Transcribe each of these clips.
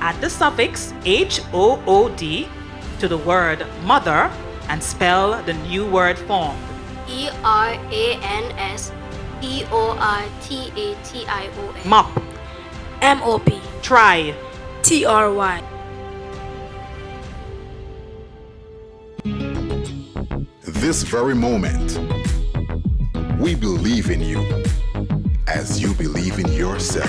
Add the suffix HOOD to the word mother and spell the new word formed. ERANSPORTATION. Mop. MOP. Try. TRY. This very moment, we believe in you as you believe in yourself,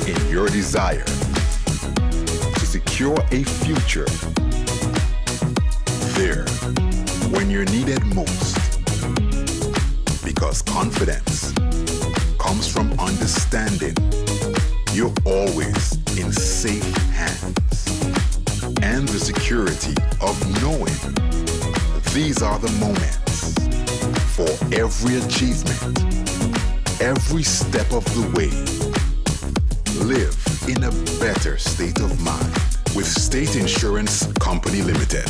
in your desire to secure a future there when you're needed most. Because confidence comes from understanding you're always in safe hands, and the security of knowing these are the moments for every achievement, every step of the way. Live in a better state of mind with State Insurance Company Limited.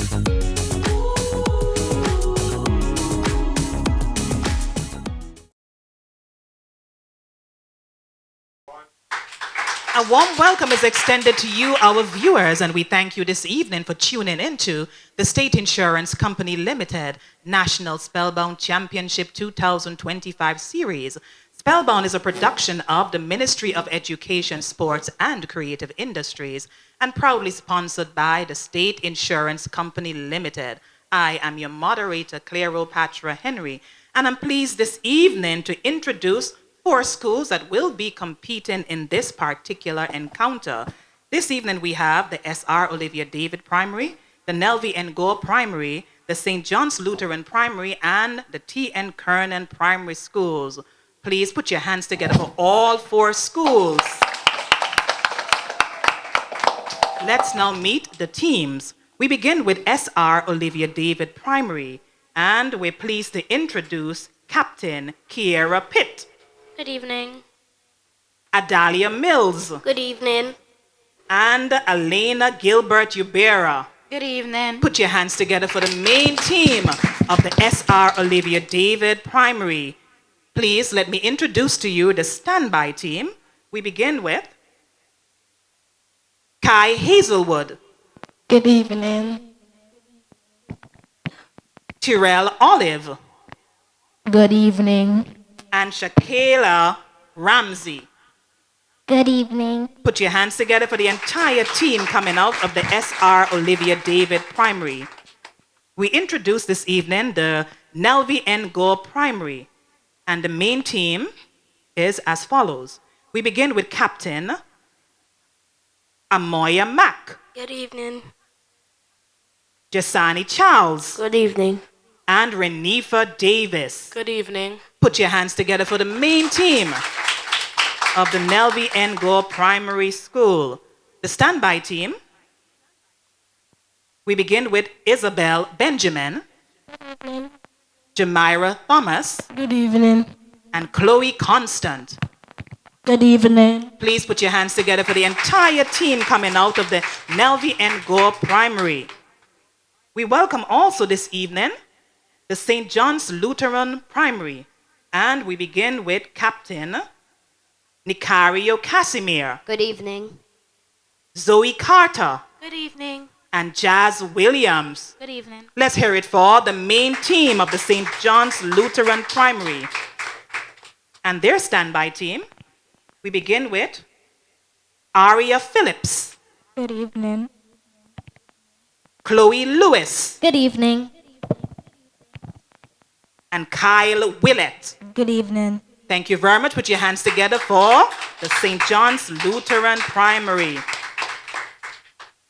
A warm welcome is extended to you, our viewers, and we thank you this evening for tuning into the State Insurance Company Limited National Spellbound Championship 2025 series. Spellbound is a production of the Ministry of Education, Sports and Creative Industries and proudly sponsored by the State Insurance Company Limited. I am your moderator, Cleopatra Henry, and I'm pleased this evening to introduce 4 schools that will be competing in this particular encounter. This evening we have the SR Olivia David Primary, the Nelvie and Gore Primary, the St. John's Lutheran Primary, and the T.N. Kirnon Primary Schools. Please put your hands together for all 4 schools. Let's now meet the teams. We begin with SR Olivia David Primary, and we're pleased to introduce Captain Kiera Pitt. Good evening. Adalia Mills. Good evening. And Elena Gilbert Ubera. Good evening. Put your hands together for the main team of the SR Olivia David Primary. Please let me introduce to you the standby team. We begin with Kai Hazelwood. Good evening. Tyrell Olive. Good evening. And Shakayla Ramsey. Good evening. Put your hands together for the entire team coming out of the SR Olivia David Primary. We introduce this evening the Nelvie and Gore Primary. And the main team is as follows. We begin with Captain Amoya Mack. Good evening. Jasani Charles. Good evening. And Renifa Davis. Good evening. Put your hands together for the main team of the Nelvie and Gore Primary School. The standby team, we begin with Isabel Benjamin, Jamira Thomas, Good evening. and Chloe Constant. Good evening. Please put your hands together for the entire team coming out of the Nelvie and Gore Primary. We welcome also this evening the St. John's Lutheran Primary. And we begin with Captain Nicario Casimir, Good evening. Zoe Carter, Good evening. and Jazz Williams. Good evening. Let's hear it for the main team of the St. John's Lutheran Primary. And their standby team, we begin with Aria Phillips, Good evening. Chloe Lewis, Good evening. and Kyle Willett. Good evening. Thank you very much. Put your hands together for the St. John's Lutheran Primary.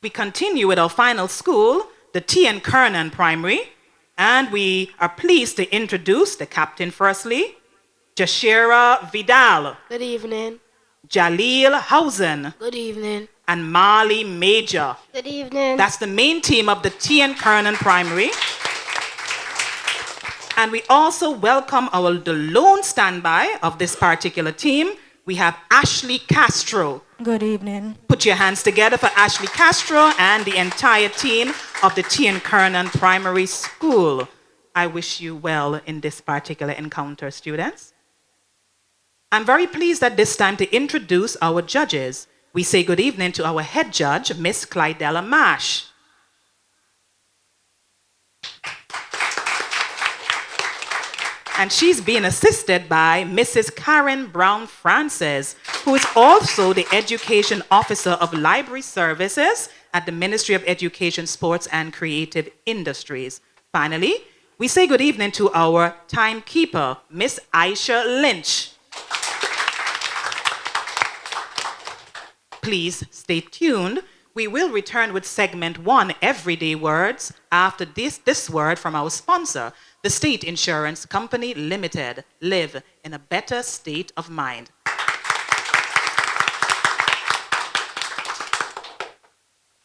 We continue with our final school, the T.N. Kirnon Primary, and we are pleased to introduce the captain firstly, Jashira Vidal, Good evening. Jaleel Housen, Good evening. and Marley Major. Good evening. That's the main team of the T.N. Kirnon Primary. And we also welcome the lone standby of this particular team. We have Ashley Castro. Good evening. Put your hands together for Ashley Castro and the entire team of the T.N. Kirnon Primary School. I wish you well in this particular encounter, students. I'm very pleased at this time to introduce our judges. we say good evening to our head judge, Miss Clydella Mash. And she's being assisted by Mrs. Karen Brown Francis, who is also the Education Officer of Library Services at the Ministry of Education, Sports, and Creative Industries. Finally, we say good evening to our timekeeper, Miss Aisha Lynch. Please stay tuned. We will return with segment 1, Everyday Words, after this word from our sponsor, the State Insurance Company Limited. Live in a better state of mind.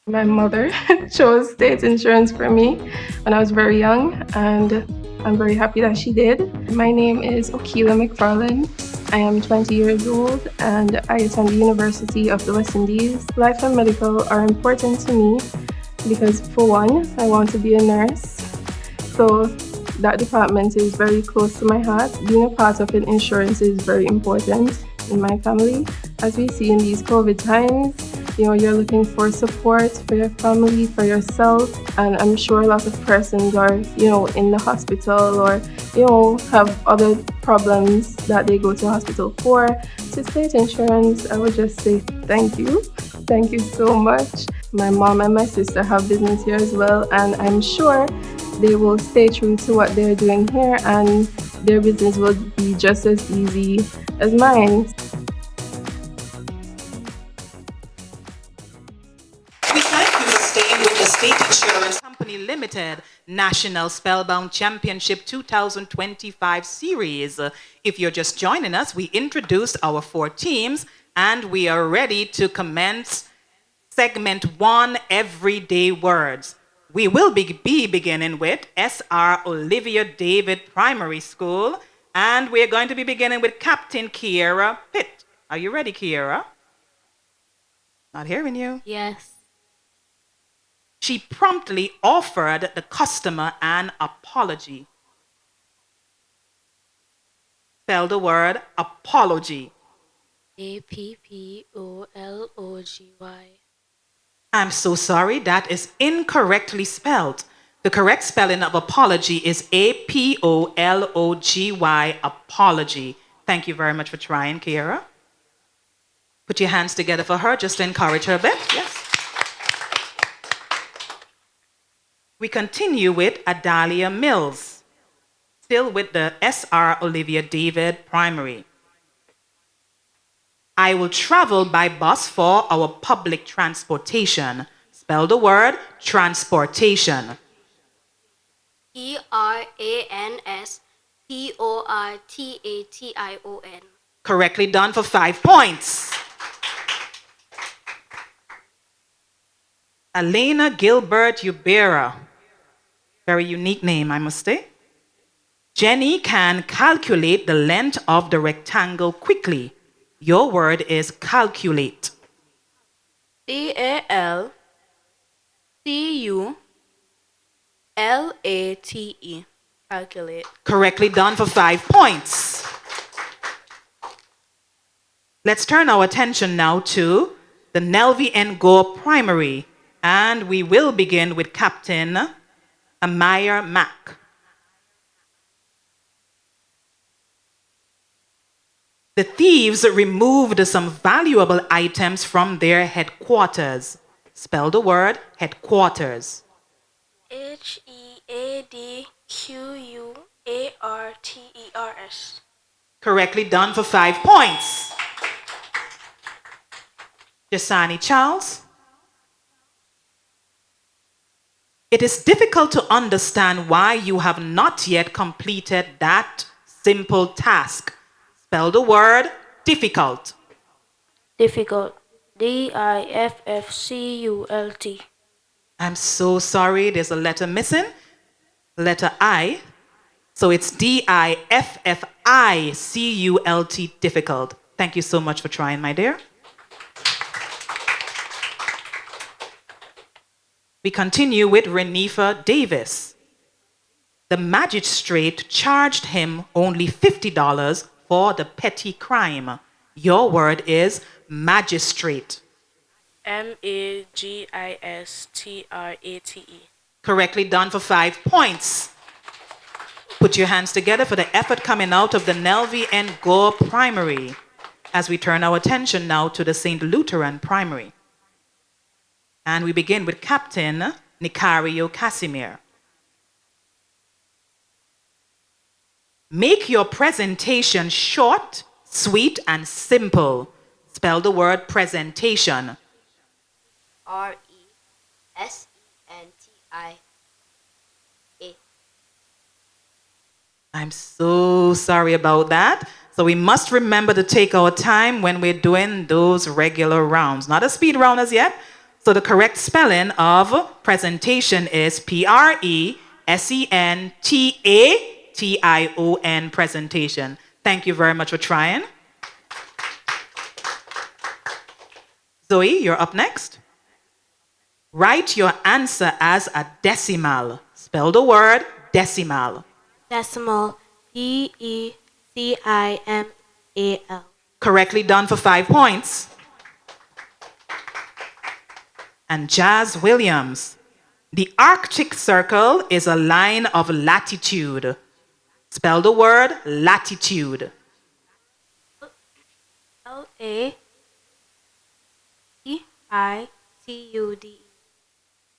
My mother chose state insurance for me when I was very young, and I'm very happy that she did. My name is Okila McFarlane. I am 20 years old and I attend the University of the West Indies. Life and medical are important to me because, for one, I want to be a nurse. So that department is very close to my heart. Being a part of an insurance is very important in my family. As we see in these COVID times, you're looking for support for your family, for yourself, and I'm sure a lot of persons are, in the hospital or, have other problems that they go to hospital for. To state insurance, I would just say thank you. Thank you so much. My mom and my sister have business here as well, and I'm sure they will stay true to what they're doing here, and their business will be just as easy as mine. We thank you for staying with the State Insurance Company Limited National Spellbound Championship 2025 series. If you're just joining us, we introduced our 4 teams and we are ready to commence segment 1, Everyday Words. We will be beginning with SR Olivia David Primary School, and we're going to be beginning with Captain Kiera Pitt. Are you ready, Kiera? Not hearing you. Yes. She promptly offered the customer an apology. Spell the word apology. APPOLOGY. I'm so sorry, that is incorrectly spelled. The correct spelling of apology is APOLOGY, apology. Thank you very much for trying, Kiera. Put your hands together for her just to encourage her a bit. Yes. We continue with Adalia Mills, still with the SR Olivia David Primary. I will travel by bus for our public transportation. Spell the word transportation. TRANSPORTATION. Correctly done for 5 points. Elena Gilbert Ubera. Very unique name, I must say. Jenny can calculate the length of the rectangle quickly. Your word is calculate. CALCULATE. Calculate. Correctly done for 5 points. Let's turn our attention now to the Nelvie and Gore Primary, and we will begin with Captain Amaya Mack. The thieves removed some valuable items from their headquarters. Spell the word headquarters. HEADQUARTERS. Correctly done for 5 points. Jasani Charles. It is difficult to understand why you have not yet completed that simple task. Spell the word difficult. Difficult. DIFFCULT. I'm so sorry, there's a letter missing. Letter I. So it's DIFFICULT, difficult. Thank you so much for trying, my dear. We continue with Renifa Davis. The magistrate charged him only $50 for the petty crime. Your word is magistrate. Magistrate. Correctly done for 5 points. Put your hands together for the effort coming out of the Nelvie and Gore primary as we turn our attention now to the St. Lutheran primary. And we begin with Captain Nicario Casimir. Make your presentation short, sweet, and simple. Spell the word presentation. Resenti. I'm so sorry about that. So we must remember to take our time when we're doing those regular rounds. Not a speed round as yet. So the correct spelling of presentation is Presentation, presentation. Thank you very much for trying. Zoe, you're up next. Write your answer as a decimal. Spell the word decimal. Decimal. DECIMAL. Correctly done for 5 points. And Jazz Williams. The Arctic Circle is a line of latitude. Spell the word latitude. LATITUDE.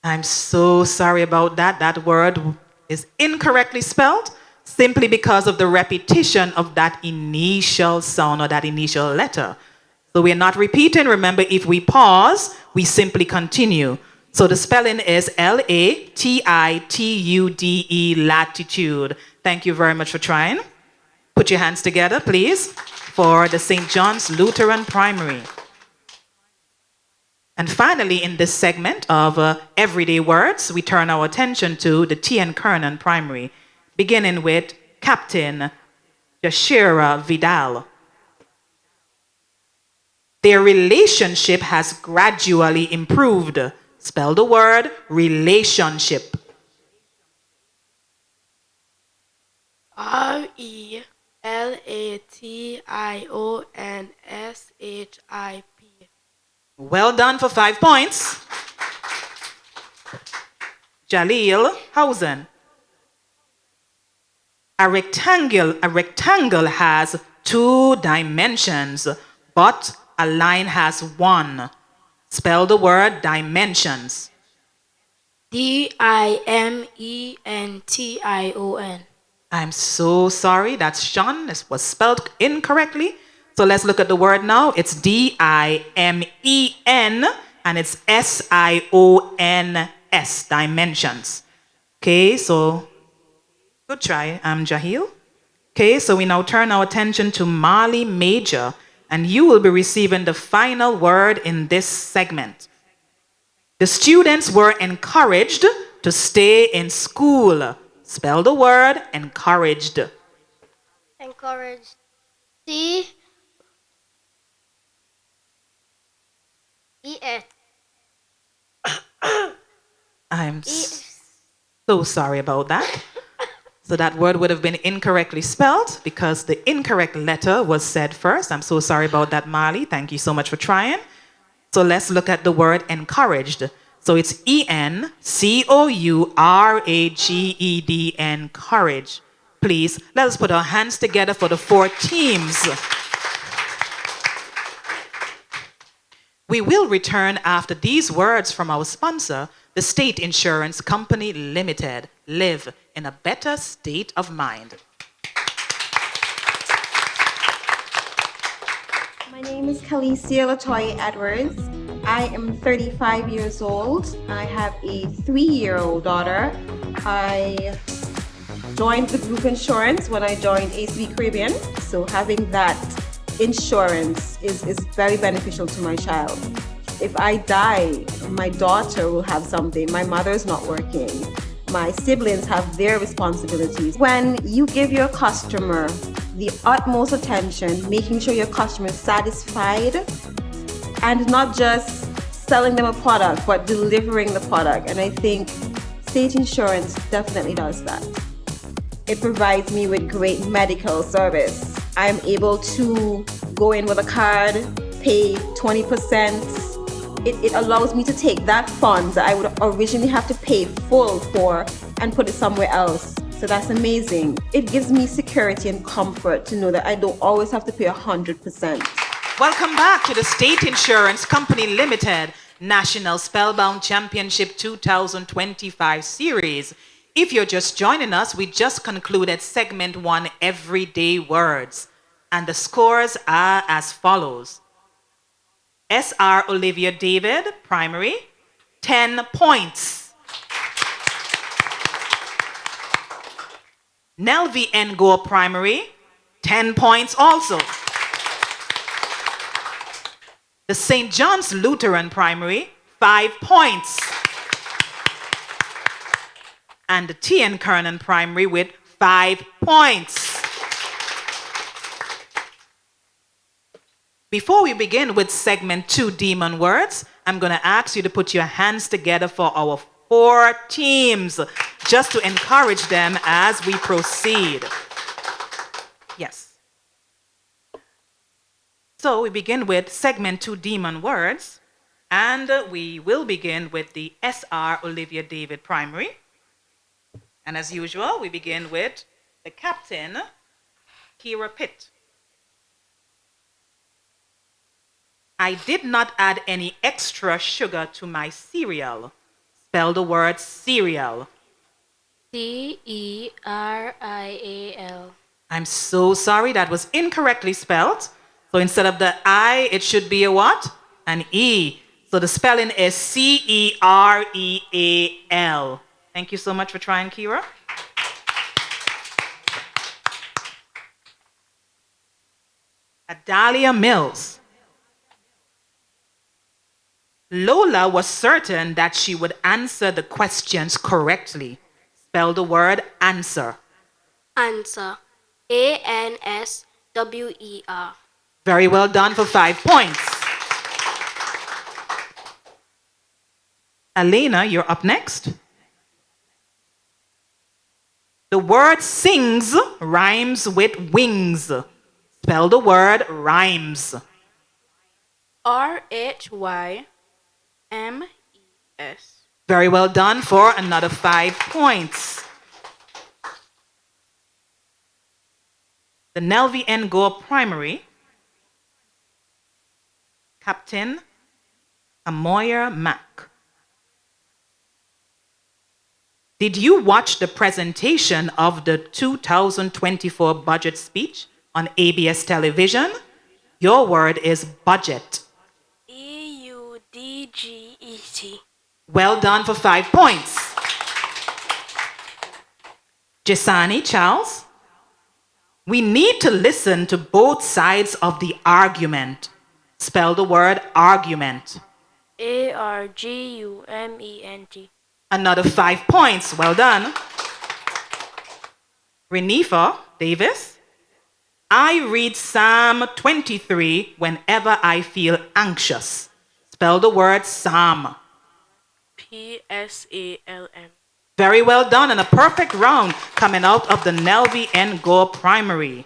I'm so sorry about that. That word is incorrectly spelled simply because of the repetition of that initial sound or that initial letter. So we're not repeating. Remember, if we pause, we simply continue. So the spelling is LATITUDE, latitude. Thank you very much for trying. Put your hands together, please, for the St. John's Lutheran Primary. And finally, in this segment of everyday words, we turn our attention to the T.N. Kirnon Primary, beginning with Captain Yashira Vidal. Their relationship has gradually improved. Spell the word relationship. RELATIONSHIP. Well done for 5 points. Jalil Hausen. A rectangle has 2 dimensions, but a line has 1. Spell the word dimensions. DIMENTION. I'm so sorry. That's Sean. This was spelled incorrectly. So let's look at the word now. It's DIMEN and it's SIONS, dimensions. Okay, so good try, Jahil. Okay, so we now turn our attention to Mali Major, and you will be receiving the final word in this segment. The students were encouraged to stay in school. Spell the word encouraged. Encouraged. CES. I'm so sorry about that. So that word would have been incorrectly spelled because the incorrect letter was said first. I'm so sorry about that, Marley. Thank you so much for trying. So let's look at the word encouraged. So it's ENCOURAGED, encourage. Please, let us put our hands together for the 4 teams. We will return after these words from our sponsor, the State Insurance Company Limited. Live in a better state of mind. My name is Kalicia Latoya Edwards. I am 35 years old. I have a 3-year-old daughter. I joined the group insurance when I joined ACB Caribbean. So having that insurance is very beneficial to my child. If I die, my daughter will have something. My mother's not working. My siblings have their responsibilities. When you give your customer the utmost attention, making sure your customer is satisfied, and not just selling them a product, but delivering the product. And I think State Insurance definitely does that. It provides me with great medical service. I'm able to go in with a card, pay 20%, It allows me to take that funds that I would originally have to pay full for and put it somewhere else. So that's amazing. It gives me security and comfort to know that I don't always have to pay 100%. Welcome back to the State Insurance Company Limited National Spellbound Championship 2025 series. If you're just joining us, we just concluded segment 1, Everyday Words. And the scores are as follows. SR Olivia David, primary, 10 points. Nelvie N. Gore, primary, 10 points also. The St. John's Lutheran primary, 5 points. And the T.N. Kirnon primary with 5 points. Before we begin with segment 2, Demon Words, I'm going to ask you to put your hands together for our 4 teams, just to encourage them as we proceed. Yes. So we begin with segment 2, Demon Words, and we will begin with the SR Olivia David primary. And as usual, we begin with the captain, Kira Pitt. I did not add any extra sugar to my cereal. Spell the word cereal. CERIAL. I'm so sorry, that was incorrectly spelled. So instead of the I, it should be a what? An E. So the spelling is CEREAL. Thank you so much for trying, Kira. Adalia Mills. Lola was certain that she would answer the questions correctly. Spell the word answer. Answer. ANSWER. Very well done for 5 points. Elena, you're up next. The word sings rhymes with wings. Spell the word rhymes. RHYMES. Very well done for another 5 points. The Nelvie N. Gore primary, Captain Amoya Mack. Did you watch the presentation of the 2024 budget speech on ABS television? Your word is budget. EUDGET. Well done for 5 points. Jesani Charles. We need to listen to both sides of the argument. Spell the word argument. ARGUMENT. Another 5 points. Well done. Renifa Davis. I read Psalm 23 whenever I feel anxious. Spell the word Psalm. PSALM. Very well done, and a perfect round coming out of the Nelvie N. Gore primary.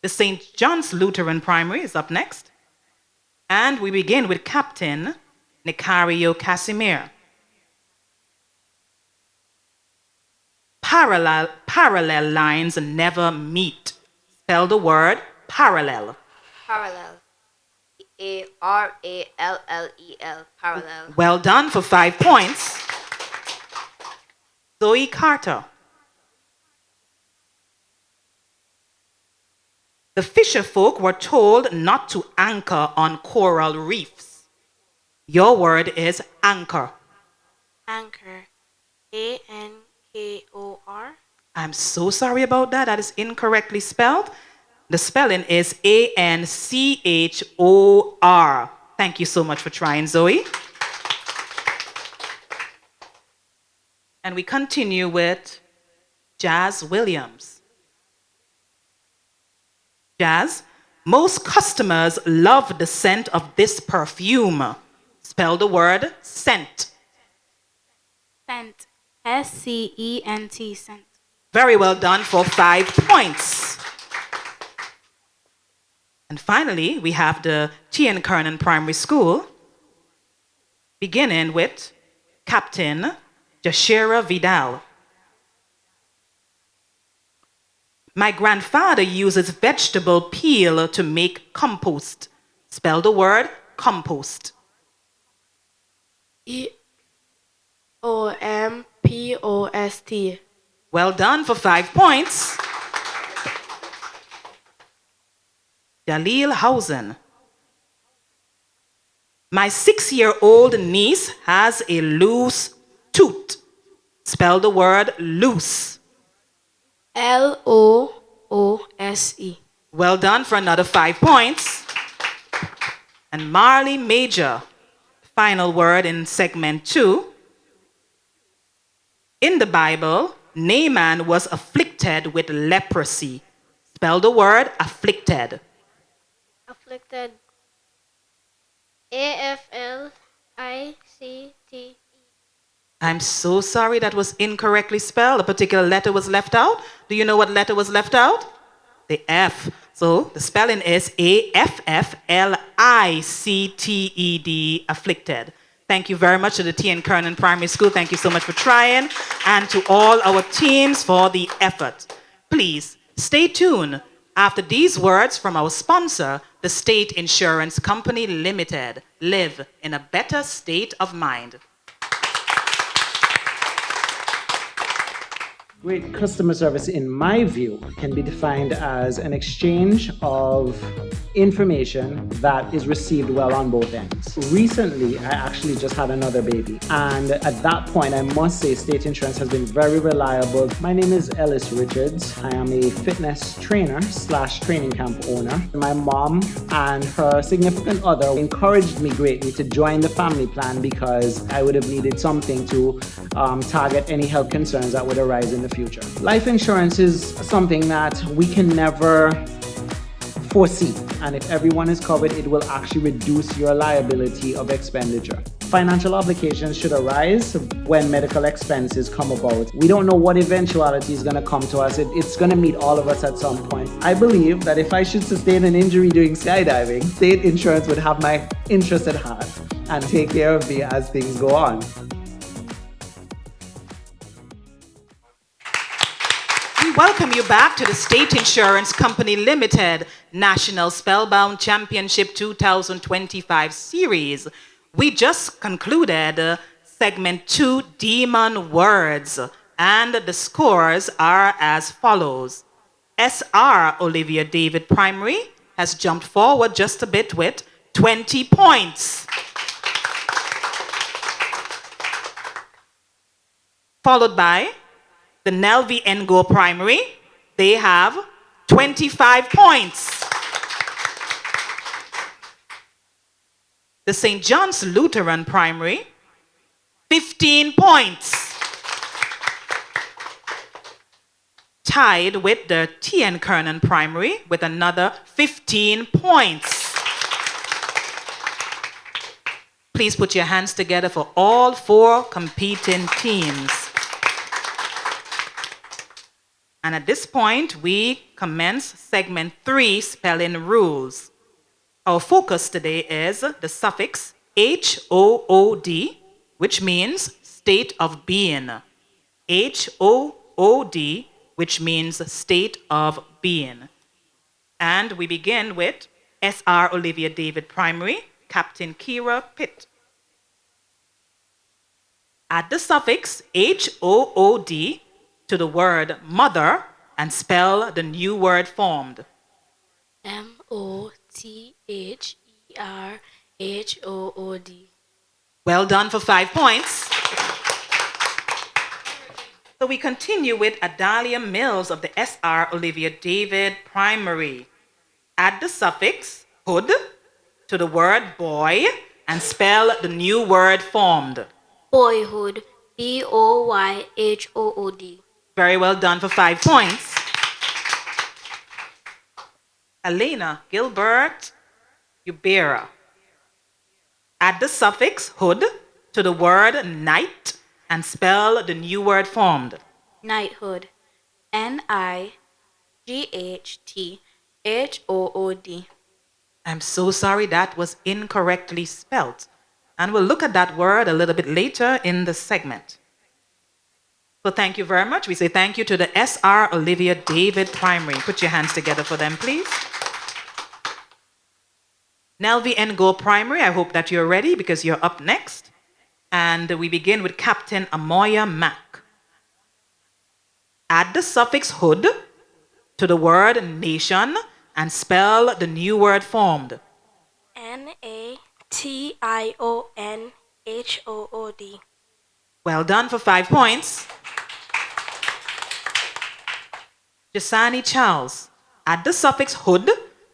The St. John's Lutheran primary is up next. And we begin with Captain Nicario Casimir. Parallel lines never meet. Spell the word parallel. Parallel. ARALLEL. Parallel. Well done for 5 points. Zoe Carter. The fisher folk were told not to anchor on coral reefs. Your word is anchor. Anchor. ANKOR. I'm so sorry about that. That is incorrectly spelled. The spelling is ANCHOR. Thank you so much for trying, Zoe. And we continue with Jazz Williams. Jazz, most customers love the scent of this perfume. Spell the word scent. Scent. SCENT. Scent. Very well done for 5 points. And finally, we have the Kirnon Primary School, beginning with Captain Jashira Vidal. My grandfather uses vegetable peel to make compost. Spell the word compost. EOMPOST. Well done for 5 points. Dalil Hausen. My 6-year-old niece has a loose tooth. Spell the word loose. LOOSE. Well done for another 5 points. And Marley Major, final word in segment 2. In the Bible, Naaman was afflicted with leprosy. Spell the word afflicted. Afflicted. AFLICT. I'm so sorry, that was incorrectly spelled. A particular letter was left out. Do you know what letter was left out? The F. So the spelling is AFFLICTED, afflicted. Thank you very much to the Kirnon Primary School. Thank you so much for trying. And to all our teams for the effort. Please stay tuned. After these words from our sponsor, the State Insurance Company Limited. Live in a better state of mind. Great customer service, in my view, can be defined as an exchange of information that is received well on both ends. Recently, I actually just had another baby, and at that point, I must say State Insurance has been very reliable. My name is Ellis Richards. I am a fitness trainer / training camp owner. My mom and her significant other encouraged me greatly to join the family plan because I would have needed something to target any health concerns that would arise in the future. Life insurance is something that we can never foresee, and if everyone is covered, it will actually reduce your liability of expenditure. Financial obligations should arise when medical expenses come about. We don't know what eventuality is going to come to us. It's going to meet all of us at some point. I believe that if I should sustain an injury doing skydiving, State Insurance would have my interest at heart and take care of me as things go on. We welcome you back to the State Insurance Company Limited National Spellbound Championship 2025 series. We just concluded segment 2, Demon Words, and the scores are as follows. SR Olivia David Primary has jumped forward just a bit with 20 points. Followed by the Nelvie and Gore Primary. They have 25 points. The St. John's Lutheran Primary, 15 points. Tied with the Kirnon Primary with another 15 points. Please put your hands together for all 4 competing teams. And at this point, we commence segment 3, spelling rules. Our focus today is the suffix HOOD, which means state of being. HOOD, which means state of being. And we begin with SR Olivia David Primary, Captain Kira Pitt. Add the suffix HOOD to the word mother and spell the new word formed. MOTHERHOOD. Well done for 5 points. So we continue with Adalia Mills of the SR Olivia David Primary. Add the suffix hood to the word boy and spell the new word formed. Boyhood. BOYHOOD. Very well done for 5 points. Elena Gilbert Ubera. Add the suffix hood to the word night and spell the new word formed. Knighthood. NIGHTHOOD. I'm so sorry, that was incorrectly spelt. And we'll look at that word a little bit later in the segment. So thank you very much. We say thank you to the SR Olivia David Primary. Put your hands together for them, please. Nelvie and Gore Primary, I hope that you're ready because you're up next. And we begin with Captain Amoya Mack. Add the suffix hood to the word nation and spell the new word formed. NATIONHOOD. Well done for 5 points. Jasani Charles. Add the suffix hood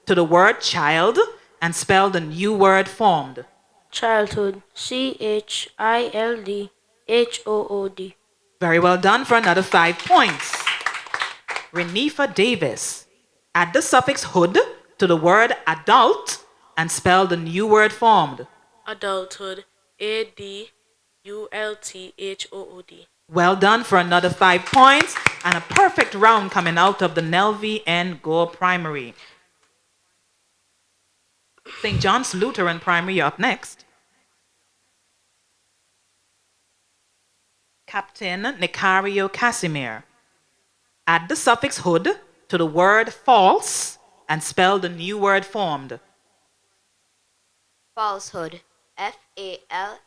to the word child and spell the new word formed. Childhood. CHILDHOOD. Very well done for another 5 points. Renifa Davis. Add the suffix hood to the word adult and spell the new word formed. Adulthood. ADULTHOOD. Well done for another 5 points and a perfect round coming out of the Nelvie and Gore Primary. St. John's Lutheran Primary, you're up next. Captain Nicario Casimir. Add the suffix hood to the word false and spell the new word formed. Falsehood. FALSEHOOD.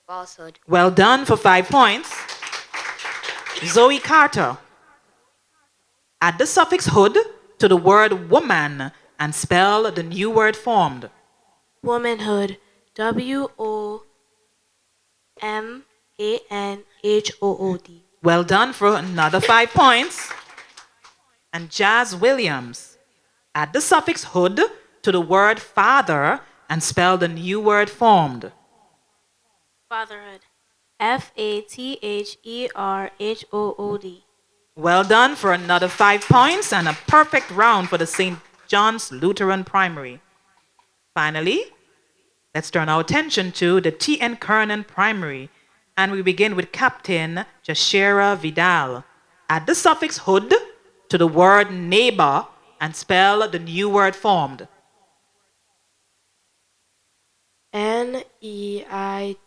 Falsehood. Well done for 5 points. Zoe Carter. Add the suffix hood to the word woman and spell the new word formed. Womanhood. WOMANHOOD. Well done for another 5 points. And Jazz Williams. Add the suffix hood to the word father and spell the new word formed. Fatherhood. FATHERHOOD. Well done for another 5 points and a perfect round for the St. John's Lutheran Primary. Finally, let's turn our attention to the T.N. Kirnon Primary, and we begin with Captain Jashera Vidal. Add the suffix hood to the word neighbor and spell the new word formed. NEIGHHOOD.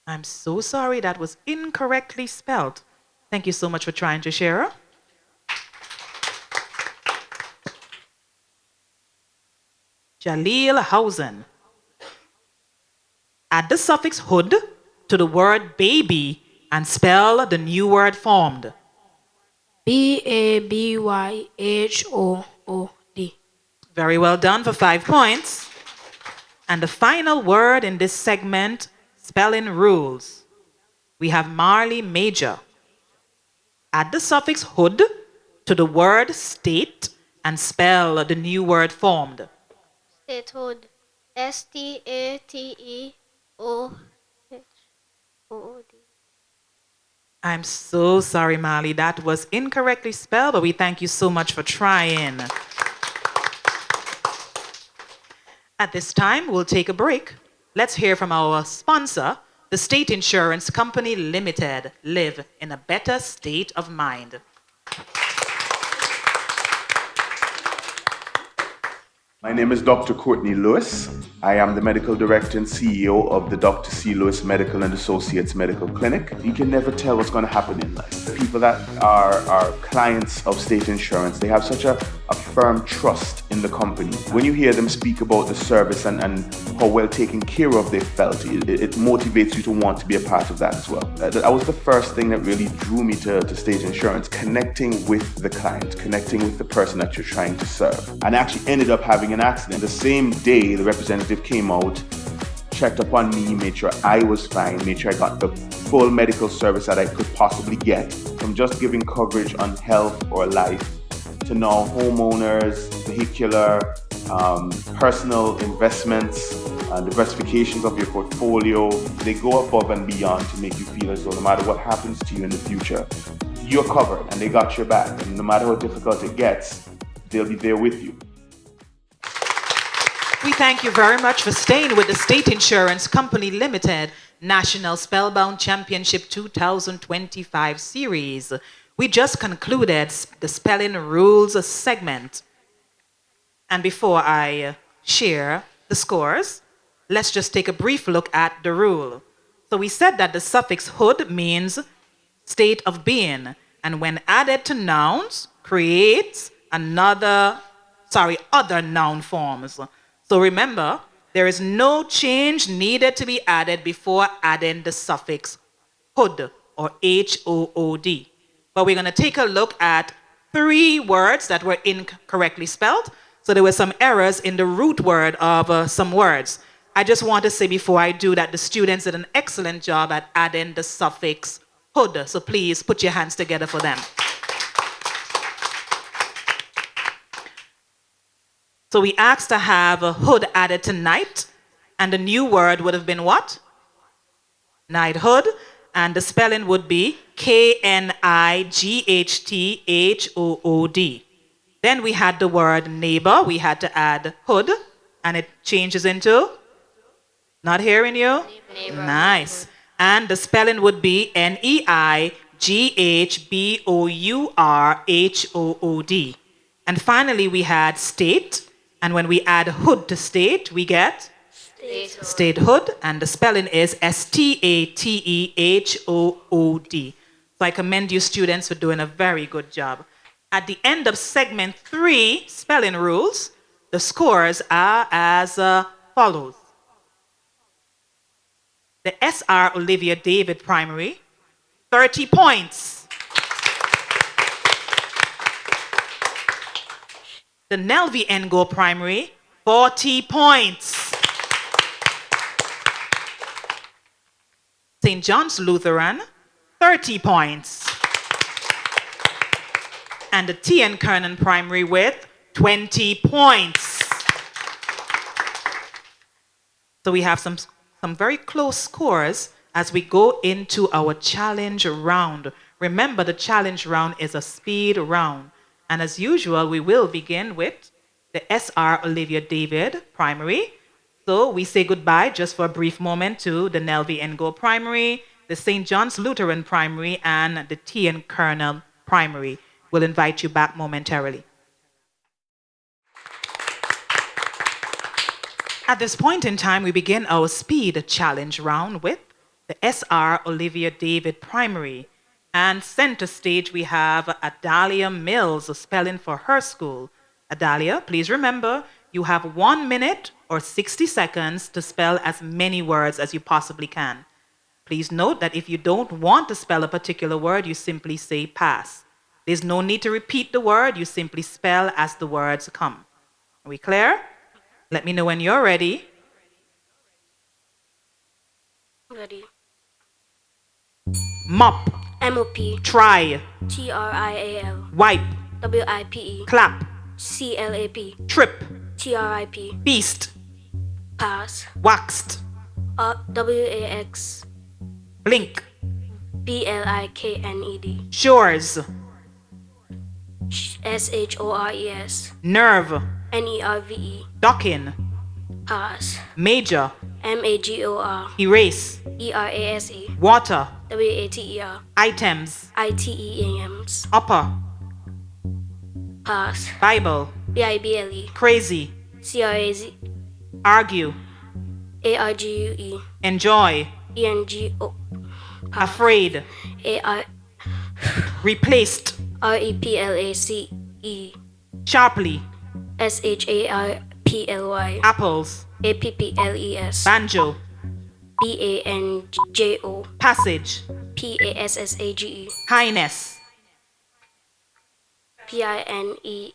I'm so sorry, that was incorrectly spelled. Thank you so much for trying, Jashera. Jaleel Hausen. Add the suffix hood to the word baby and spell the new word formed. BABYHOOD. Very well done for 5 points. And the final word in this segment, spelling rules. We have Marley Major. Add the suffix hood to the word state and spell the new word formed. Statehood. STATEOHOOD. I'm so sorry, Marley. That was incorrectly spelled, but we thank you so much for trying. At this time, we'll take a break. Let's hear from our sponsor, the State Insurance Company Limited. Live in a better state of mind. My name is Dr. Courtney Lewis. I am the Medical Director and CEO of the Dr. C. Lewis Medical and Associates Medical Clinic. You can never tell what's going to happen in life. The people that are clients of state insurance, they have such a firm trust in the company. When you hear them speak about the service and how well taken care of they felt, it motivates you to want to be a part of that as well. That was the first thing that really drew me to state insurance, connecting with the client, connecting with the person that you're trying to serve. And I actually ended up having an accident. The same day, the representative came out, checked up on me, made sure I was fine, made sure I got the full medical service that I could possibly get, from just giving coverage on health or life to now homeowners, vehicular, personal investments, diversifications of your portfolio. They go above and beyond to make you feel as though no matter what happens to you in the future, you're covered and they got your back. And no matter how difficult it gets, they'll be there with you. We thank you very much for staying with the State Insurance Company Limited National Spellbound Championship 2025 Series. We just concluded the spelling rules segment. And before I share the scores, let's just take a brief look at the rule. So we said that the suffix hood means state of being, and when added to nouns, creates other noun forms. So remember, there is no change needed to be added before adding the suffix hood or H-O-O-D. But we're going to take a look at 3 words that were incorrectly spelled. So there were some errors in the root word of some words. I just want to say before I do that the students did an excellent job at adding the suffix hood. So please put your hands together for them. So we asked to have a hood added to night, and the new word would have been what? Knighthood, and the spelling would be Knighthood. Then we had the word neighbor. We had to add hood, and it changes into? Not hearing you? Neighbor. Nice. And the spelling would be Neighbourhood. And finally, we had state. And when we add hood to state, we get? Statehood. Statehood. And the spelling is Statehood. So I commend you students for doing a very good job. At the end of segment 3, spelling rules, the scores are as follows. The SR Olivia David Primary, 30 points. The Nelvie and Gore Primary, 40 points. St. John's Lutheran, 30 points. And the T.N. Kirnon Primary with 20 points. So we have some very close scores as we go into our challenge round. Remember, the challenge round is a speed round. And as usual, we will begin with the SR Olivia David Primary. So we say goodbye just for a brief moment to the Nelvie and Gore Primary, the St. John's Lutheran Primary, and the T.N. Kirnon Primary. We'll invite you back momentarily. At this point in time, we begin our speed challenge round with the SR Olivia David Primary. And center stage, we have Adalia Mills spelling for her school. Adalia, please remember, you have 1 minute or 60 seconds to spell as many words as you possibly can. Please note that if you don't want to spell a particular word, you simply say pass. There's no need to repeat the word, you simply spell as the words come. Are we clear? Let me know when you're ready. Ready. Mop. M-O-P. Try. T-R-I-A-L. Wipe. W-I-P-E. Clap. C-L-A-P. Trip. T-R-I-P. Beast. Pass. Waxed. W-A-X. Blink. B-L-I-K-N-E-D. Shores. S-H-O-R-E-S. Nerve. N-E-R-V-E. Docking. Pass. Major. M-A-G-O-R. Erase. E-R-A-S-E. Water. W-A-T-E-R. Items. I-T-E-A-M-S. Upper. Pass. Bible. B-I-B-L-E. Crazy. C-R-A-Z. Argue. A-R-G-U-E. Enjoy. E-N-G-O. Afraid. A-R. Replaced. R-E-P-L-A-C-E. Sharply. S-H-A-R-P-L-Y. Apples. A-P-P-L-E-S. Banjo. B-A-N-J-O. Passage. P-A-S-S-A-G-E. Highness. P-I-N-E-S-T.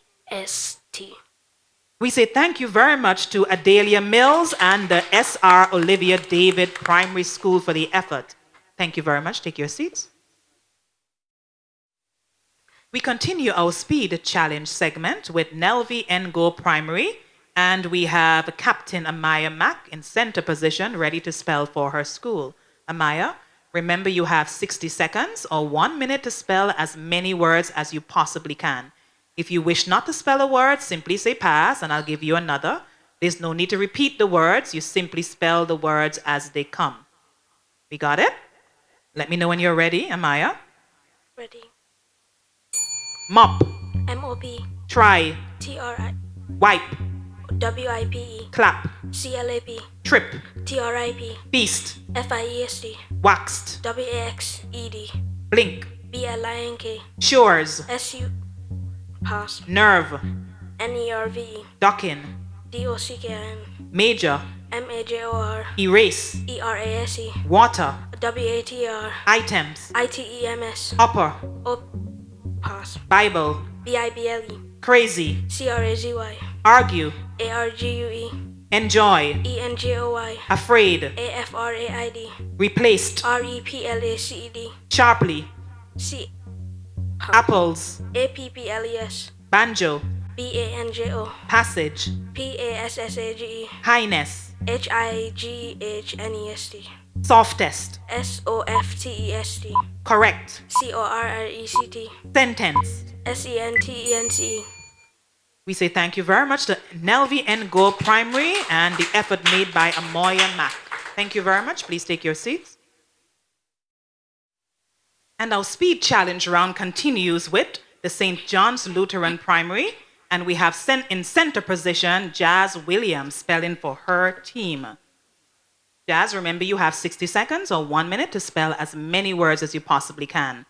We say thank you very much to Adalia Mills and the SR Olivia David Primary School for the effort. Thank you very much. Take your seats. We continue our speed challenge segment with Nelvie and Gore Primary, and we have Captain Amaya Mack in center position ready to spell for her school. Amaya, remember you have 60 seconds or 1 minute to spell as many words as you possibly can. If you wish not to spell a word, simply say pass and I'll give you another. There's no need to repeat the words. You simply spell the words as they come. We got it? Let me know when you're ready, Amaya. Ready. Mop. MOP. Try. TRI. Wipe. WIPE. Clap. CLAP. Trip. TRIP. Beast. FIEST. Waxed. WAXED. Blink. BLINK. Shores. SU. Pass. Nerve. NERVE. Dockin. DOCKN. Major. MAJOR. Erase. ERASE. Water. WATR. Items. ITEMS. Upper. Pass. Bible. BIBLE. Crazy. CRAZY. Argue. ARGUE. Enjoy. ENJOY. Afraid. AFRAID. Replaced. REPLACED. Sharply. C. Apples. APPLES. Banjo. BANJO. Passage. PASSAGE. Highness. HIGHNEST. Softest. SOFTEST. Correct. CORRECT. Sentence. SENTENCE. We say thank you very much to Nelvie and Gore Primary and the effort made by Amoya Mack. Thank you very much. Please take your seats. And our speed challenge round continues with the St. John's Lutheran Primary. And we have in center position Jazz Williams spelling for her team. Jazz, remember you have 60 seconds or 1 minute to spell as many words as you possibly can.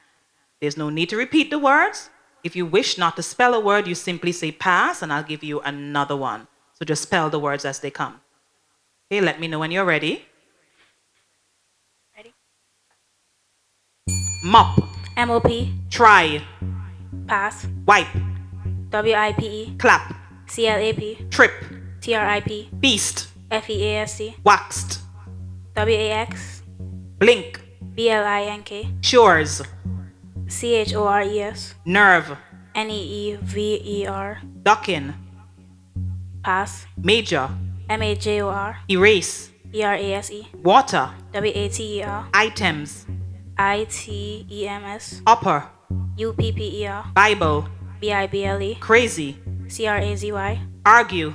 There's no need to repeat the words. If you wish not to spell a word, you simply say pass and I'll give you another one. So just spell the words as they come. Okay, let me know when you're ready. Ready? Mop. MOP. Try. Pass. Wipe. WIPE. Clap. CLAP. Trip. TRIP. Beast. FEAST. Waxed. WAX. Blink. BLINK. Shores. CHORES. Nerve. NEEVER. Dockin. Pass. Major. MAJOR. Erase. ERASE. Water. WATER. Items. ITEMS. Upper. UPPER. Bible. BIBLE. Crazy. CRAZY. Argue.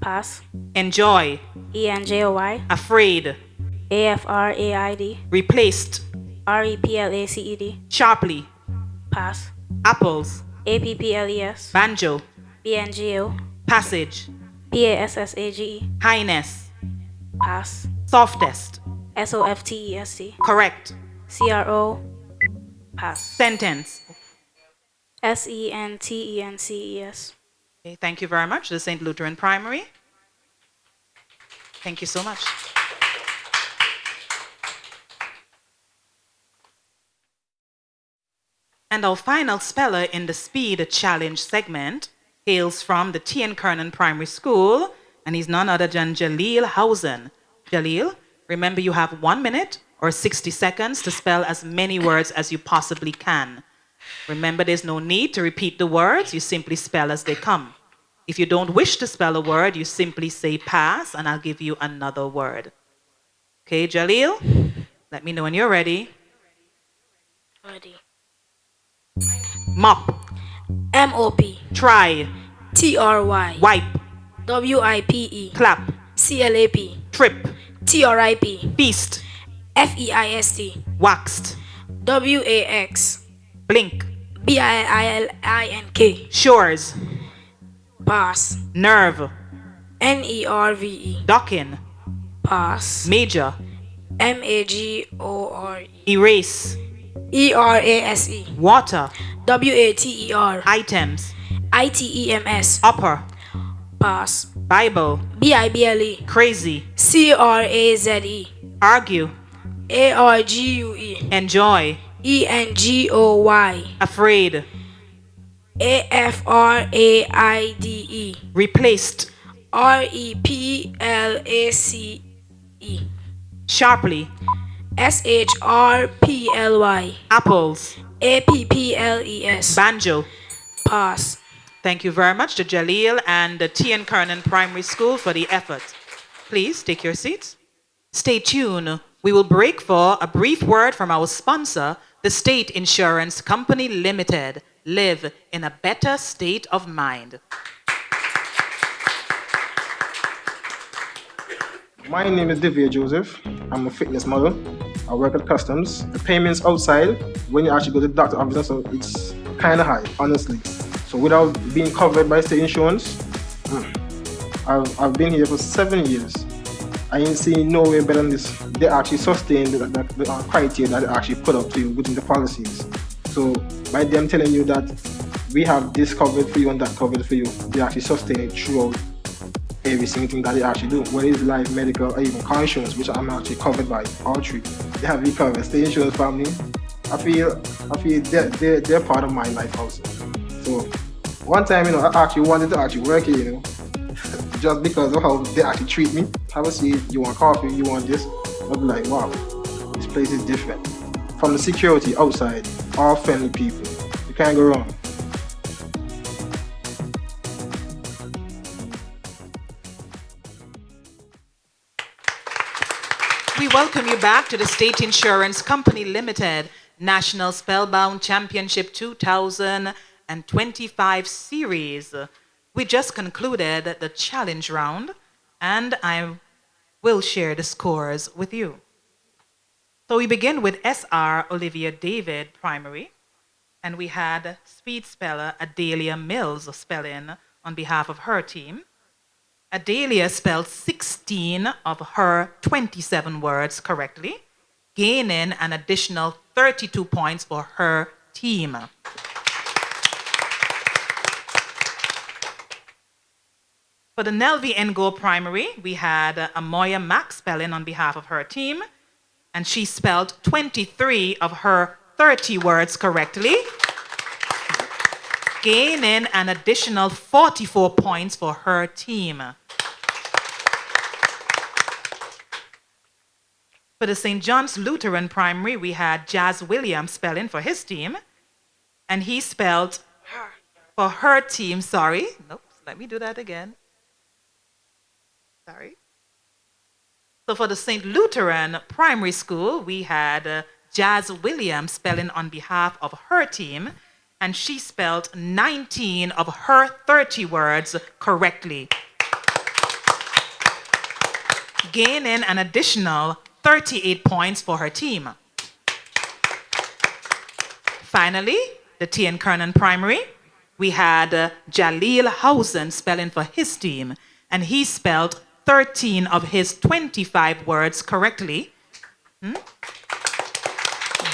Pass. Enjoy. ENJOY. Afraid. AFRAID. Replaced. REPLACED. Sharply. Pass. Apples. APPLES. Banjo. BNGO. Passage. PASSAGE. Highness. Pass. Softest. SOFTEST. Correct. CRO. Pass. Sentence. SENTENCES. Okay, thank you very much. The St. Lutheran Primary. Thank you so much. And our final speller in the speed challenge segment hails from the Kirnon Primary School, and he's none other than Jaleel Housen. Jaleel, remember you have 1 minute or 60 seconds to spell as many words as you possibly can. Remember, there's no need to repeat the words. You simply spell as they come. If you don't wish to spell a word, you simply say pass, and I'll give you another word. Okay, Jaleel, let me know when you're ready. Ready. Mop. MOP. Try. TRY. Wipe. WIPE. Clap. CLAP. Trip. TRIP. Beast. FEIST. Waxed. WAX. Blink. BILINK. Shores. Pass. Nerve. NERVE. Dockin. Pass. Major. MAGORE. Erase. ERASE. Water. WATER. Items. ITEMS. Upper. Pass. Bible. BIBLE. Crazy. CRAZE. Argue. ARGUE. Enjoy. ENGOY. Afraid. AFRAIDE. Replaced. REPLACE. Sharply. SHRPLY. Apples. APPLES. Banjo. Pass. Thank you very much to Jaleel and the Kirnon Primary School for the effort. Please take your seats. Stay tuned. We will break for a brief word from our sponsor, the State Insurance Company Limited. Live in a better state of mind. My name is Olivia Joseph. I'm a fitness model. I work at customs. The payments outside when you actually go to the doctor office, so it's kind of high, honestly. So without being covered by state insurance, I've been here for 7 years. I ain't seen no way better than this. They actually sustain the criteria that they actually put up to you within the policies. So by them telling you that we have this covered for you and that covered for you, they actually sustain it throughout every single thing that they actually do. Whether it's life, medical, or even car insurance, which I'm actually covered by, all three. They have me covered. State insurance family, I feel they're part of my life also. So one time, I actually wanted to actually work here, just because of how they actually treat me. Have a seat, you want coffee, you want this. I'll be like, wow, this place is different. From the security outside, all friendly people. You can't go wrong. We welcome you back to the State Insurance Company Limited National Spellbound Championship 2025 series. We just concluded the challenge round, and I will share the scores with you. So we begin with SR Olivia David Primary, and we had speed speller Adelia Mills spelling on behalf of her team. Adelia spelled 16 of her 27 words correctly, gaining an additional 32 points for her team. For the Nelvie and Gore Primary, we had Amoya Mack spelling on behalf of her team, and she spelled 23 of her 30 words correctly, gaining an additional 44 points for her team. For the St. John's Lutheran Primary, we had Jazz Williams spelling for his team, and he spelled for her team, let me do that again. So for the St. Lutheran Primary School, we had Jazz Williams spelling on behalf of her team, and she spelled 19 of her 30 words correctly, gaining an additional 38 points for her team. Finally, the T.N. Kirnon Primary, we had Jaleel Housen spelling for his team, and he spelled 13 of his 25 words correctly,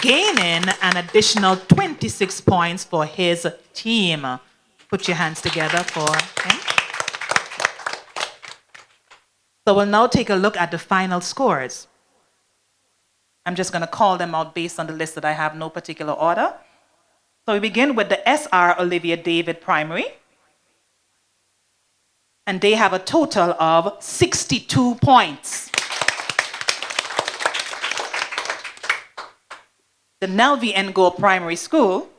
gaining an additional 26 points for his team. Put your hands together for him. So we'll now take a look at the final scores. I'm just going to call them out based on the list that I have, no particular order. So we begin with the SR Olivia David Primary. And they have a total of 62 points. The Nelvie and Gore Primary School,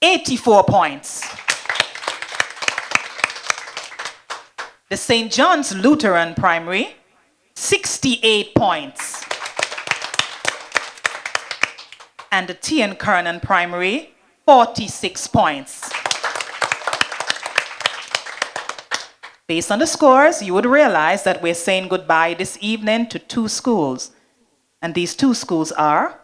84 points. The St. John's Lutheran Primary, 68 points. And the T.N. Kirnon Primary, 46 points. Based on the scores, you would realize that we're saying goodbye this evening to two schools. And these two schools are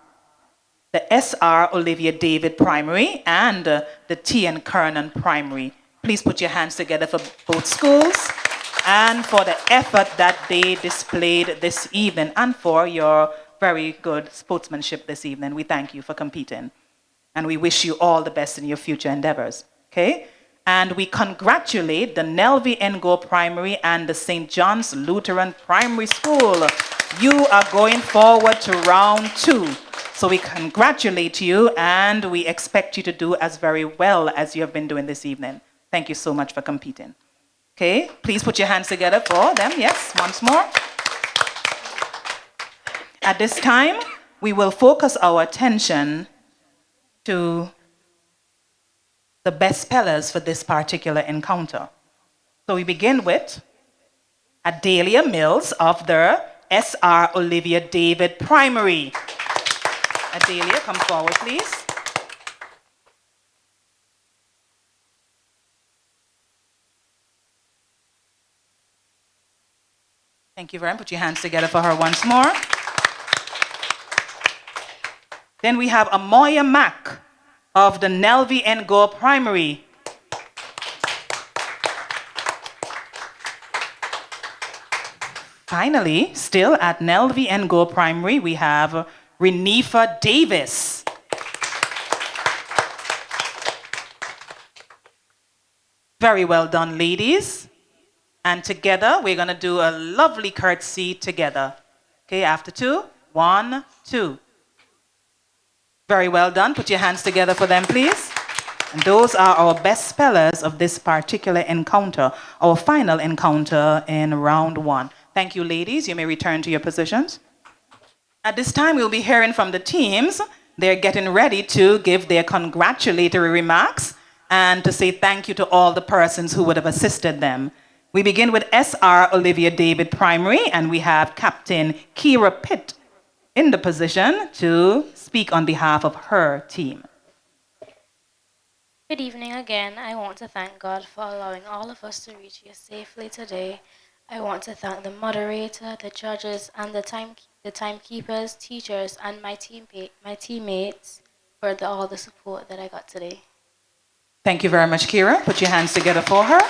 the SR Olivia David Primary and the T.N. Kirnon Primary. Please put your hands together for both schools and for the effort that they displayed this evening and for your very good sportsmanship this evening. We thank you for competing. And we wish you all the best in your future endeavors. Okay? And we congratulate the Nelvie and Gore Primary and the St. John's Lutheran Primary School. You are going forward to round 2. So we congratulate you and we expect you to do as very well as you have been doing this evening. Thank you so much for competing. Okay, please put your hands together for them. Yes, once more. At this time, we will focus our attention to the best spellers for this particular encounter. So we begin with Adelia Mills of the SR Olivia David Primary. Adelia, come forward, please. Thank you very much. Put your hands together for her once more. Then we have Amoya Mack of the Nelvie and Gore Primary. Finally, still at Nelvie and Gore Primary, we have Renifa Davis. Very well done, ladies. And together, we're going to do a lovely curtsy together. Okay, after 2, 1, 2. Very well done. Put your hands together for them, please. And those are our best spellers of this particular encounter, our final encounter in round 1. Thank you, ladies. You may return to your positions. At this time, we'll be hearing from the teams. They're getting ready to give their congratulatory remarks and to say thank you to all the persons who would have assisted them. We begin with SR Olivia David Primary, and we have Captain Kira Pitt in the position to speak on behalf of her team. Good evening again. I want to thank God for allowing all of us to reach here safely today. I want to thank the moderator, the judges, and the timekeepers, teachers, and my teammates for all the support that I got today. Thank you very much, Kira. Put your hands together for her.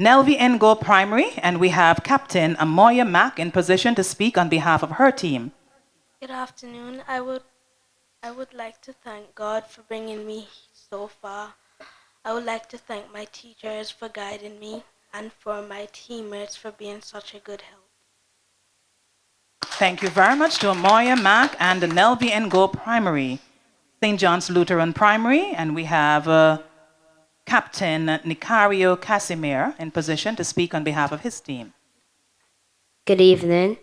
Nelvie and Gore Primary, and we have Captain Amoya Mack in position to speak on behalf of her team. Good afternoon. I would like to thank God for bringing me so far. I would like to thank my teachers for guiding me and for my teammates for being such a good help. Thank you very much to Amoya Mack and the Nelvie and Gore Primary, St. John's Lutheran Primary, and we have Captain Nicario Casimir in position to speak on behalf of his team. Good evening.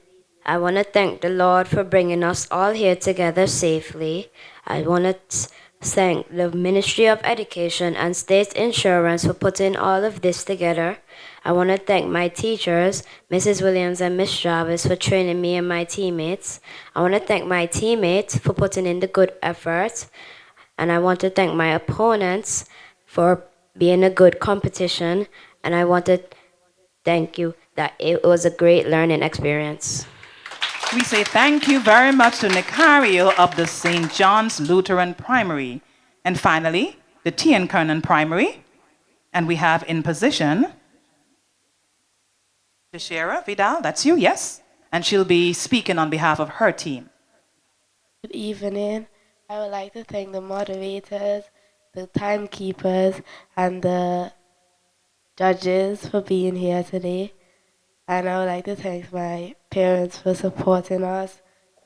I want to thank the Lord for bringing us all here together safely. I want to thank the Ministry of Education and State Insurance for putting all of this together. I want to thank my teachers, Mrs. Williams and Miss Jarvis, for training me and my teammates. I want to thank my teammates for putting in the good effort. And I want to thank my opponents for being a good competition. And I want to thank you that it was a great learning experience. We say thank you very much to Nicario of the St. John's Lutheran Primary. And finally, the Kirnon Primary. And we have in position Tashera Vidal, that's you, yes? And she'll be speaking on behalf of her team. Good evening. I would like to thank the moderators, the timekeepers, and the judges for being here today. And I would like to thank my parents for supporting us,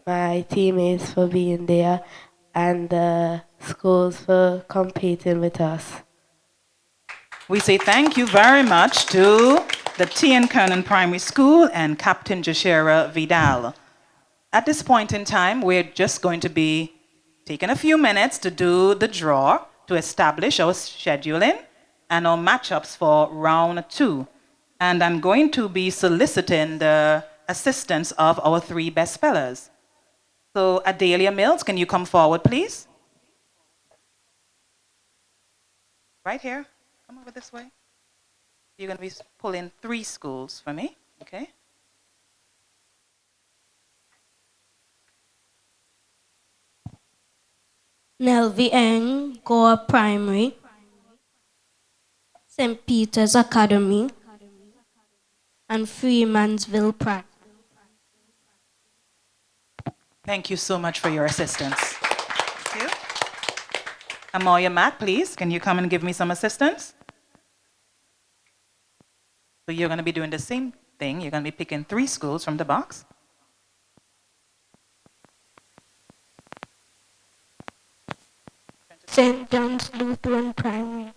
my teammates for being there, and the schools for competing with us. We say thank you very much to the Kirnon Primary School and Captain Jashera Vidal. At this point in time, we're just going to be taking a few minutes to do the draw to establish our scheduling and our matchups for round 2. And I'm going to be soliciting the assistance of our 3 best spellers. So, Adelia Mills, can you come forward, please? Right here. Come over this way. You're going to be pulling 3 schools for me, okay? Nelvie and Gore Primary, St. Peter's Academy, and Freemansville Primary. Thank you so much for your assistance. Thank you. Amoya Mack, please, can you come and give me some assistance? So you're going to be doing the same thing. You're going to be picking 3 schools from the box. St. John's Lutheran Primary.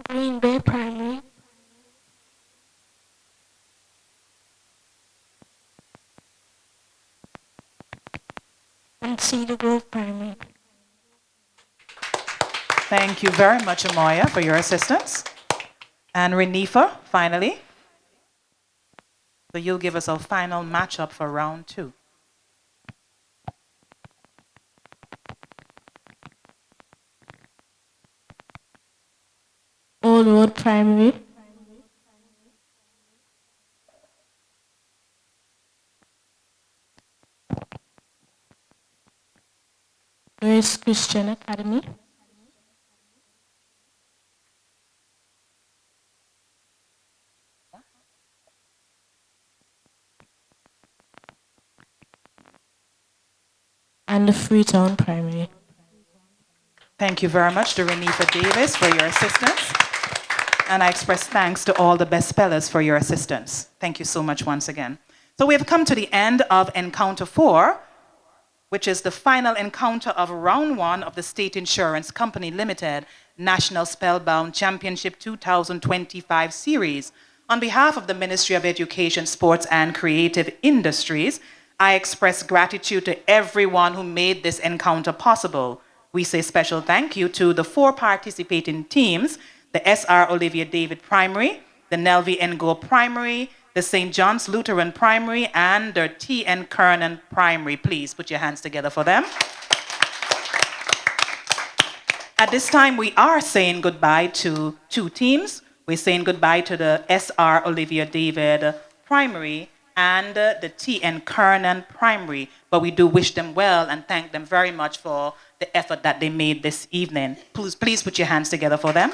Green Bay Primary. And Cedar Grove Primary. Thank you very much, Amoya, for your assistance. And Renifa, finally. So you'll give us our final matchup for round 2. Old Road Primary. Grace Christian Academy. And the Freetown Primary. Thank you very much to Renifa Davis for your assistance. And I express thanks to all the best spellers for your assistance. Thank you so much once again. So we have come to the end of Encounter 4, which is the final encounter of Round 1 of the State Insurance Company Limited National Spellbound Championship 2025 Series. On behalf of the Ministry of Education, Sports and Creative Industries, I express gratitude to everyone who made this encounter possible. We say special thank you to the 4 participating teams, the S.R. Olivia David Primary, the Nelvie and Gore Primary, the St. John's Lutheran Primary, and the T.N. Kirnon Primary. Please put your hands together for them. At this time, we are saying goodbye to 2 teams. We're saying goodbye to the S.R. Olivia David Primary and the T.N. Kirnon Primary, but we do wish them well and thank them very much for the effort that they made this evening. Please put your hands together for them.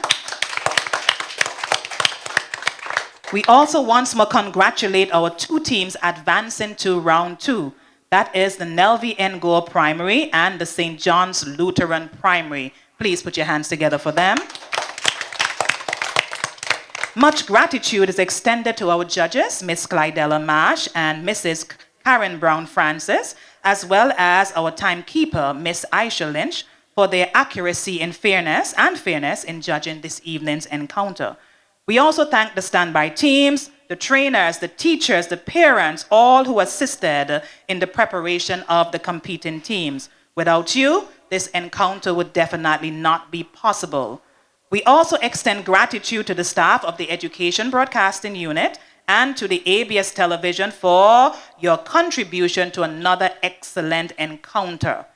We also once more congratulate our 2 teams advancing to Round 2. That is the Nelvie and Gore Primary and the St. John's Lutheran Primary. Please put your hands together for them. Much gratitude is extended to our judges, Miss Clydella Marsh and Mrs. Karen Brown Francis, as well as our timekeeper, Miss Aisha Lynch, for their accuracy and fairness in judging this evening's encounter. We also thank the standby teams, the trainers, the teachers, the parents, all who assisted in the preparation of the competing teams. Without you, this encounter would definitely not be possible. We also extend gratitude to the staff of the Education Broadcasting Unit and to the ABS Television for your contribution to another excellent encounter.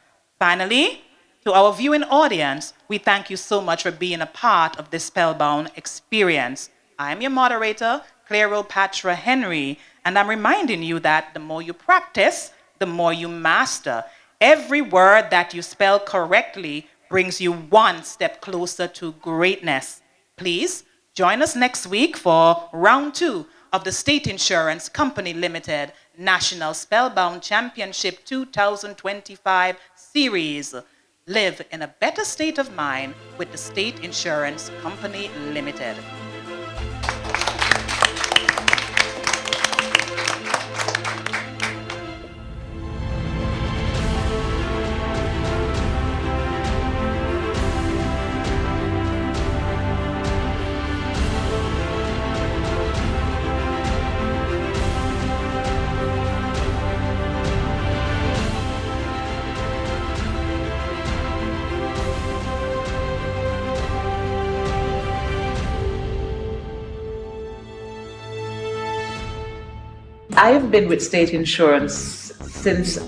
Finally, to our viewing audience, we thank you so much for being a part of this Spellbound experience. I'm your moderator, Cleopatra Henry, and I'm reminding you that the more you practice, the more you master. Every word that you spell correctly brings you one step closer to greatness. Please join us next week for Round 2 of the State Insurance Company Limited National Spellbound Championship 2025 Series. Live in a better state of mind with the State Insurance Company Limited. I have been with State Insurance since,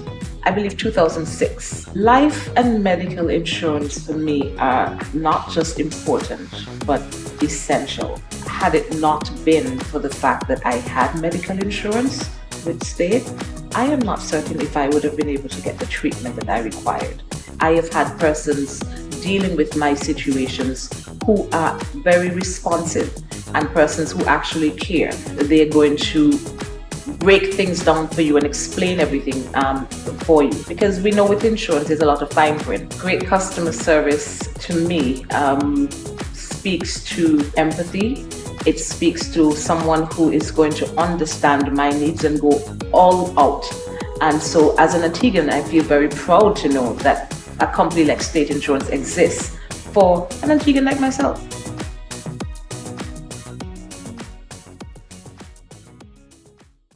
I believe, 2006. Life and medical insurance for me are not just important, but essential. Had it not been for the fact that I had medical insurance with State, I am not certain if I would have been able to get the treatment that I required. I have had persons dealing with my situations who are very responsive and persons who actually care. They're going to break things down for you and explain everything for you. Because we know with insurance there's a lot of fine print. Great customer service to me speaks to empathy. It speaks to someone who is going to understand my needs and go all out. And so as an Antiguan, I feel very proud to know that a company like State Insurance exists for an Antiguan like myself.